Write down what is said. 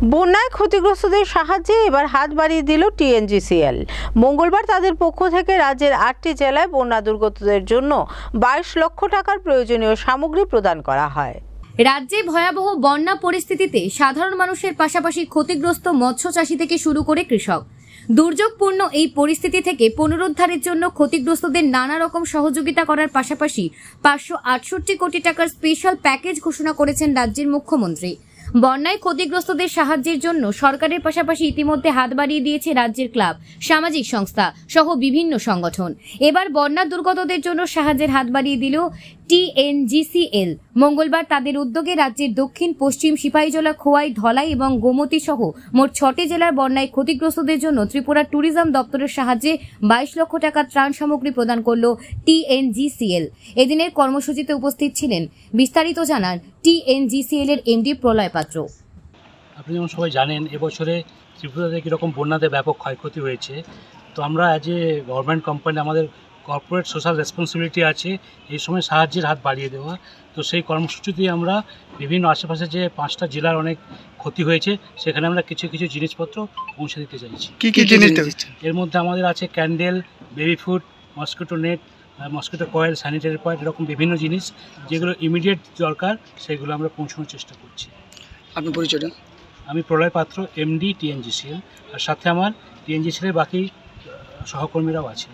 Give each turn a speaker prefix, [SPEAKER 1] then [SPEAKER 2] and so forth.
[SPEAKER 1] বন্যায় ক্ষতিগ্রস্তদের সাহায্যে এবার হাত বাড়িয়ে দিল টিএনজিসিএল। মঙ্গলবার তাদের পক্ষ থেকে রাজ্যের 8টি জেলায় বন্যা দুর্গতদের জন্য 22 লক্ষ টাকার প্রয়োজনীয় সামগ্রী প্রদান করা হয়।
[SPEAKER 2] রাজ্যে ভয়াবহ বন্যা পরিস্থিতিতে সাধারণ মানুষের পাশাপাশি ক্ষতিগ্রস্ত মৎস্য চাষী থেকে শুরু করে কৃষক, দুর্যোগপূর্ণ এই পরিস্থিতি থেকে পুনরুদ্ধারের জন্য ক্ষতিগ্রস্তদের নানা রকম সহযোগিতা করার পাশাপাশি 568 কোটি টাকার স্পেশাল প্যাকেজ ঘোষণা করেছেন রাজ্যের মুখ্যমন্ত্রী। বন্যায় ক্ষতিগ্রস্তদের সাহায্যের জন্য সরকারের পাশাপাশি ইতিমধ্যে হাত বাড়িয়ে দিয়েছে রাজ্যের ক্লাব, সামাজিক সংস্থা সহ বিভিন্ন সংগঠন। এবার বন্যা দুর্গতদের জন্য সাহায্যের হাত বাড়িয়ে দিল টিএনজিসিএল। মঙ্গলবার তাদের উদ্যোগে রাজ্যের দক্ষিণ পশ্চিম সিপাহীজলা, খোয়াই, ধলাই এবং গোমতী সহ মোট 6টি জেলার বন্যায় ক্ষতিগ্রস্তদের জন্য ত্রিপুরা ট্যুরিজম দপ্তরের সাহায্যে 22 লক্ষ টাকার ত্রাণ সামগ্রী প্রদান করল টিএনজিসিএল। এদিনের কর্মসূচিতে উপস্থিত ছিলেন, বিস্তারিত জানান টিএনজিসিএল এর এমডি প্রলয় পাত্র।
[SPEAKER 3] আপনি যেমন সবাই জানেন, এবছরে ত্রিপুরাতে কীরকম বন্যাতে ব্যাপক ক্ষয়ক্ষতি হয়েছে। তো আমরা অ্যাজ এ গভর্নমেন্ট কোম্পানি আমাদের কর্পোরেট সোশ্যাল রেসপন্সিবিলিটি আছে এই সময় সাহায্যের হাত বাড়িয়ে দেওয়া। তো সেই কর্মসূচিতে আমরা বিভিন্ন আশেপাশে যে 5টা জেলার অনেক ক্ষতি হয়েছে সেখানে আমরা কিছু কিছু জিনিসপত্র পৌঁছে দিতে চাইছি।
[SPEAKER 4] কী কী জিনিস?
[SPEAKER 3] এর মধ্যে আমাদের আছে candle, baby food, mosquito net, mosquito coil, sanitary pad, এরকম বিভিন্ন জিনিস যেগুলো ইমিডিয়েট দরকার সেগুলো আমরা পৌঁছানোর চেষ্টা করছি।
[SPEAKER 4] আপনার পরিচয়টা?
[SPEAKER 3] আমি প্রলয় পাত্র, এমডি টিএনজিসিএল, আর সাথে আমার টিএনজিসিএলের বাকি সহকর্মীরাও আছেন।